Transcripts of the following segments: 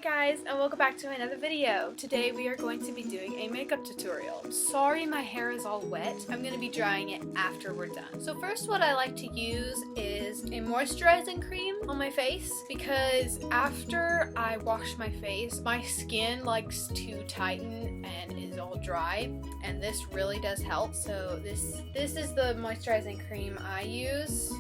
guys, and welcome back to another video. Today we are going to be doing a makeup tutorial. Sorry my hair is all wet. I'm going to be drying it after we're done. So first what I like to use is a moisturizing cream on my face because after I wash my face, my skin likes to tighten and is all dry, and this really does help. So this is the moisturizing cream I use.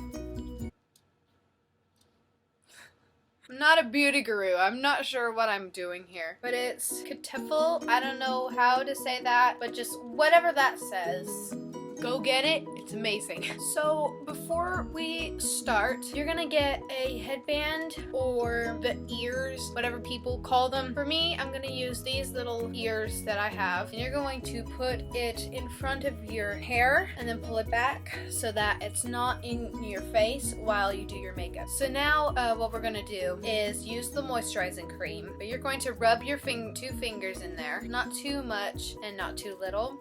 I'm not a beauty guru. I'm not sure what I'm doing here. But it's Cetaphil. I don't know how to say that, but just whatever that says. Go get it. It's amazing. So before we start, you're gonna get a headband or the ears, whatever people call them. For me, I'm gonna use these little ears that I have. And you're going to put it in front of your hair and then pull it back so that it's not in your face while you do your makeup. So now what we're gonna do is use the moisturizing cream. But you're going to rub your two fingers in there. Not too much and not too little.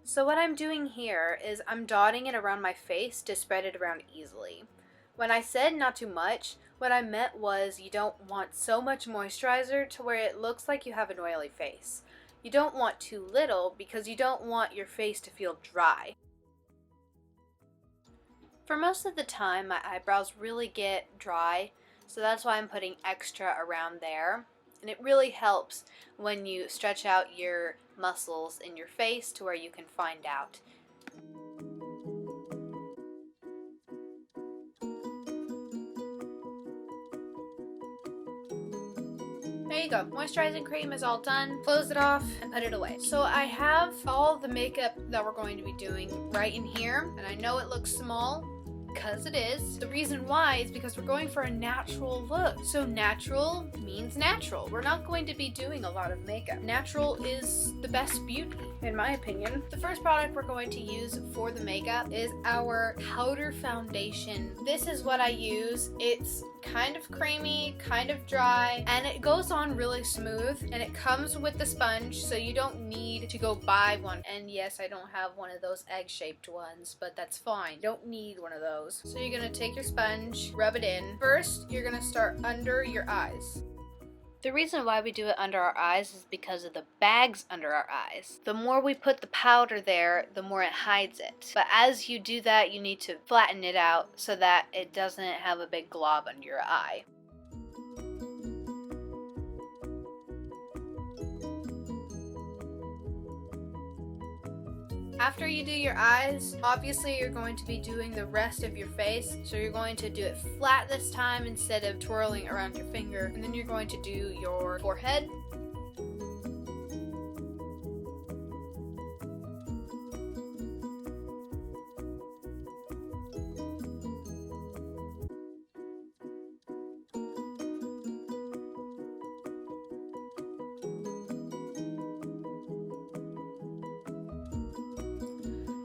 So what I'm doing here is I'm dotting it around my face to spread it around easily. When I said not too much, what I meant was you don't want so much moisturizer to where it looks like you have an oily face. You don't want too little because you don't want your face to feel dry. For most of the time, my eyebrows really get dry, so that's why I'm putting extra around there. And it really helps when you stretch out your muscles in your face to where you can find out. There you go. Moisturizing cream is all done. Close it off and put it away. So I have all the makeup that we're going to be doing right in here, and I know it looks small, because it is. The reason why is because we're going for a natural look. So natural means natural. We're not going to be doing a lot of makeup. Natural is the best beauty, in my opinion. The first product we're going to use for the makeup is our powder foundation. This is what I use. It's kind of creamy, kind of dry, and it goes on really smooth, and it comes with the sponge, so you don't need to go buy one. And yes, I don't have one of those egg-shaped ones, but that's fine. You don't need one of those. So you're gonna take your sponge, rub it in. First, you're gonna start under your eyes. The reason why we do it under our eyes is because of the bags under our eyes. The more we put the powder there, the more it hides it. But as you do that, you need to flatten it out so that it doesn't have a big glob under your eye. After you do your eyes, obviously you're going to be doing the rest of your face. So you're going to do it flat this time instead of twirling around your finger. And then you're going to do your forehead.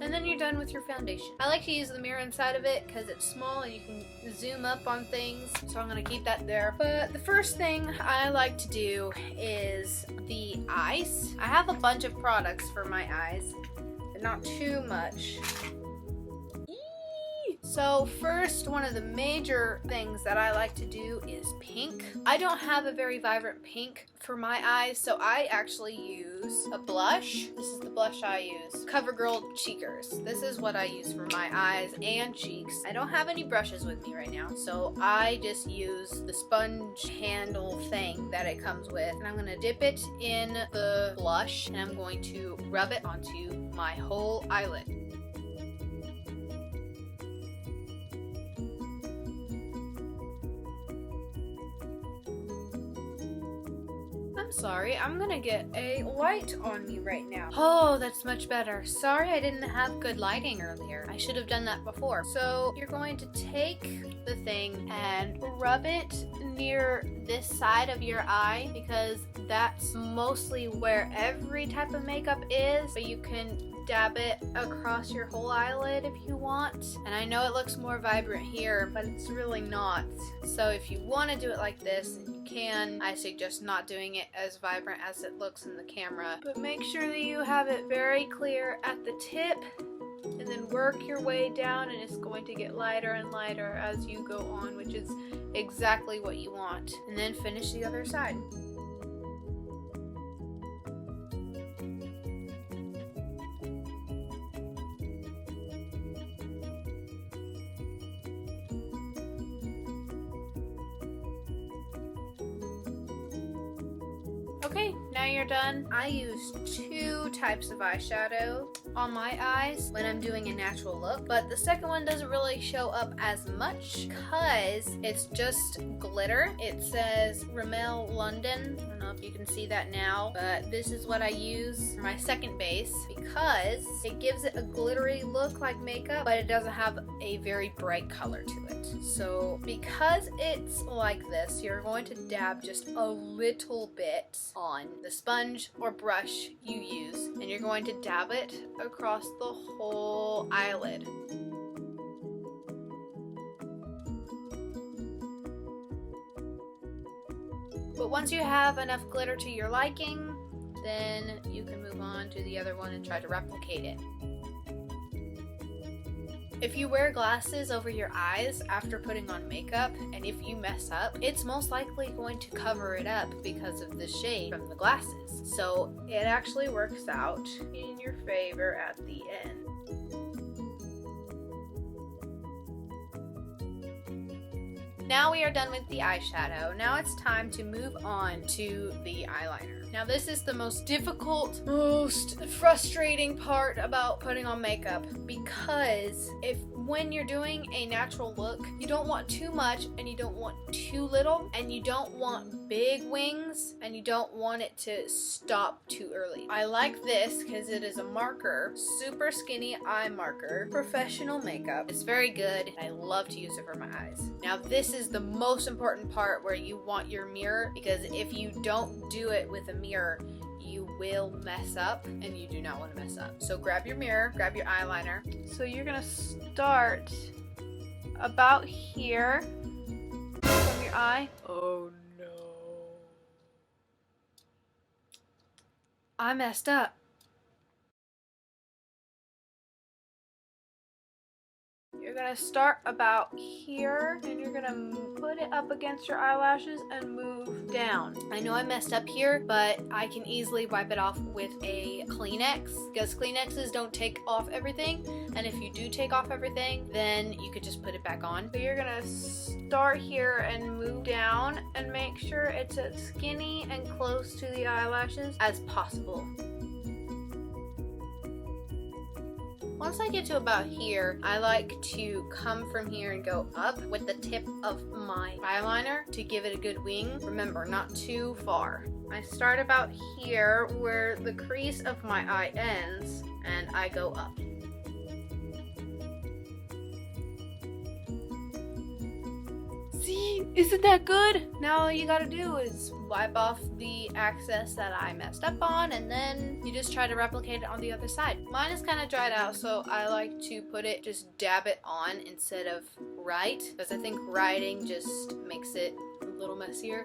And then you're done with your foundation. I like to use the mirror inside of it because it's small and you can zoom up on things, so I'm going to keep that there. But the first thing I like to do is the eyes. I have a bunch of products for my eyes, but not too much. So first, one of the major things that I like to do is pink. I don't have a very vibrant pink for my eyes, so I actually use a blush. This is the blush I use. CoverGirl Cheekers. This is what I use for my eyes and cheeks. I don't have any brushes with me right now, so I just use the sponge handle thing that it comes with. And I'm going to dip it in the blush, and I'm going to rub it onto my whole eyelid. Sorry, I'm gonna get a light on me right now. Oh, that's much better. Sorry I didn't have good lighting earlier. I should have done that before. So you're going to take the thing and rub it near this side of your eye because that's mostly where every type of makeup is, but you can dab it across your whole eyelid if you want. And I know it looks more vibrant here, but it's really not. So if you want to do it like this, you can. I suggest not doing it as vibrant as it looks in the camera, but make sure that you have it very clear at the tip and then work your way down, and it's going to get lighter and lighter as you go on, which is exactly what you want. And then finish the other side. Okay, now you're done. I use 2 types of eyeshadow on my eyes when I'm doing a natural look, but the second one doesn't really show up as much because it's just glitter. It says Rimmel London. I don't know if you can see that now, but this is what I use for my second base because it gives it a glittery look like makeup, but it doesn't have a very bright color to it. So because it's like this, you're going to dab just a little bit on the sponge or brush you use, and you're going to dab it across the whole eyelid. But once you have enough glitter to your liking, then you can move on to the other one and try to replicate it. If you wear glasses over your eyes after putting on makeup, and if you mess up, it's most likely going to cover it up because of the shade from the glasses. So it actually works out in your favor at the end. Now we are done with the eyeshadow. Now it's time to move on to the eyeliner. Now this is the most difficult, most frustrating part about putting on makeup, because when you're doing a natural look, you don't want too much and you don't want too little, and you don't want big wings and you don't want it to stop too early. I like this because it is a marker, super skinny eye marker, professional makeup. It's very good. I love to use it for my eyes. Now this is the most important part where you want your mirror, because if you don't do it with a mirror, you will mess up, and you do not want to mess up. So grab your mirror, grab your eyeliner. So you're gonna start about here from your eye. Oh no. I messed up. You're gonna start about here, and you're gonna put it up against your eyelashes and move down. I know I messed up here, but I can easily wipe it off with a Kleenex, because Kleenexes don't take off everything, and if you do take off everything, then you could just put it back on. So you're gonna start here and move down, and make sure it's as skinny and close to the eyelashes as possible. Once I get to about here, I like to come from here and go up with the tip of my eyeliner to give it a good wing. Remember, not too far. I start about here where the crease of my eye ends, and I go up. See, isn't that good? Now all you gotta do is wipe off the excess that I messed up on, and then you just try to replicate it on the other side. Mine is kind of dried out, so I like to just dab it on instead of write, because I think writing just makes it a little messier.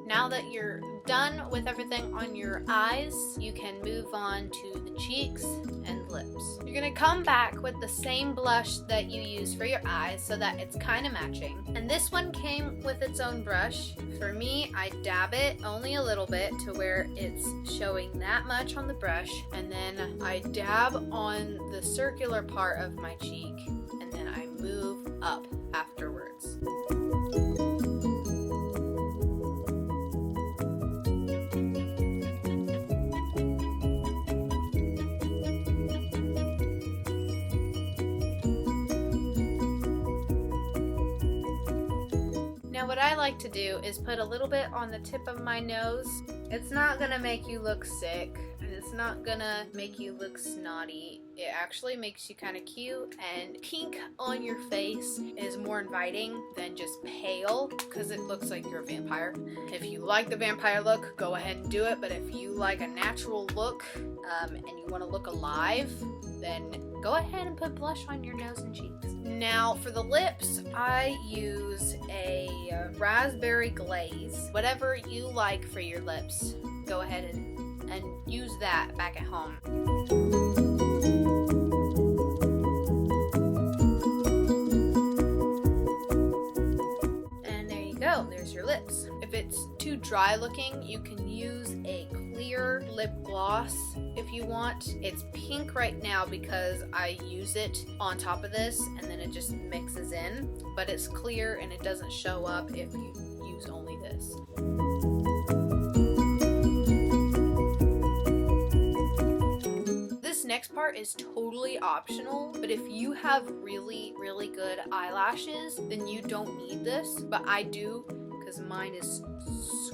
Now that you're done with everything on your eyes, you can move on to the cheeks and lips. You're gonna come back with the same blush that you use for your eyes so that it's kind of matching. And this one came with its own brush. For me, I dab it only a little bit to where it's showing that much on the brush, and then I dab on the circular part of my cheek, and then I move up afterwards. Now what I like to do is put a little bit on the tip of my nose. It's not gonna make you look sick, and it's not gonna make you look snotty. It actually makes you kind of cute, and pink on your face is more inviting than just pale because it looks like you're a vampire. If you like the vampire look, go ahead and do it, but if you like a natural look and you want to look alive, then go ahead and put blush on your nose and cheeks. Now for the lips, I use a raspberry glaze. Whatever you like for your lips, go ahead and use that back at home. And there you go, there's your lips. If it's too dry looking, you can use a clear lip gloss if you want. It's pink right now because I use it on top of this and then it just mixes in, but it's clear and it doesn't show up if you use only this. This next part is totally optional, but if you have really good eyelashes, then you don't need this, but I do because mine is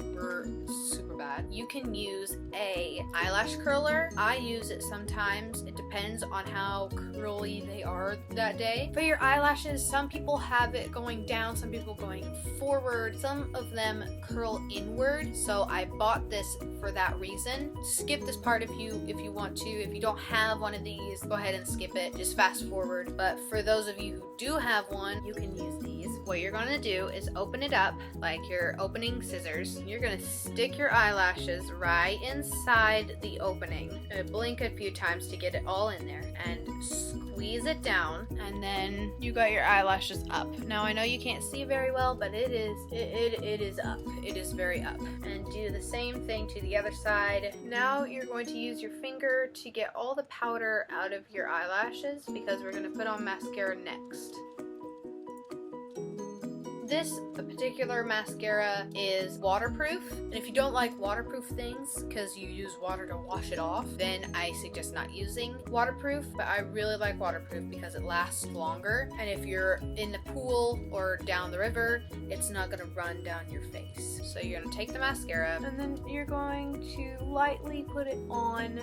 super bad. You can use a eyelash curler. I use it sometimes. It depends on how curly they are that day. For your eyelashes, some people have it going down, some people going forward, some of them curl inward, so I bought this for that reason. Skip this part if you want to. If you don't have one of these, go ahead and skip it. Just fast forward. But for those of you who do have one, you can use these. What you're gonna do is open it up like you're opening scissors. You're gonna stick your eyelashes right inside the opening. Blink a few times to get it all in there and squeeze it down, and then you got your eyelashes up. Now I know you can't see very well, but it is up. It is very up. And do the same thing to the other side. Now you're going to use your finger to get all the powder out of your eyelashes because we're gonna put on mascara next. This particular mascara is waterproof, and if you don't like waterproof things because you use water to wash it off, then I suggest not using waterproof, but I really like waterproof because it lasts longer, and if you're in the pool or down the river, it's not going to run down your face. So you're going to take the mascara, and then you're going to lightly put it on.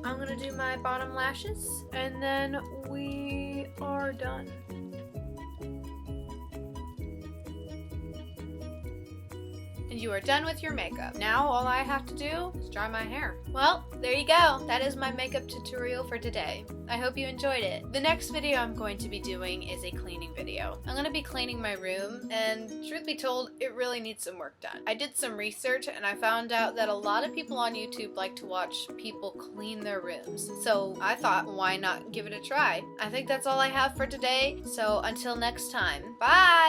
I'm gonna do my bottom lashes, and then we are done. And you are done with your makeup. Now all I have to do is dry my hair. Well, there you go. That is my makeup tutorial for today. I hope you enjoyed it. The next video I'm going to be doing is a cleaning video. I'm going to be cleaning my room, and truth be told, it really needs some work done. I did some research and I found out that a lot of people on YouTube like to watch people clean their rooms. So I thought, why not give it a try? I think that's all I have for today. So until next time, bye!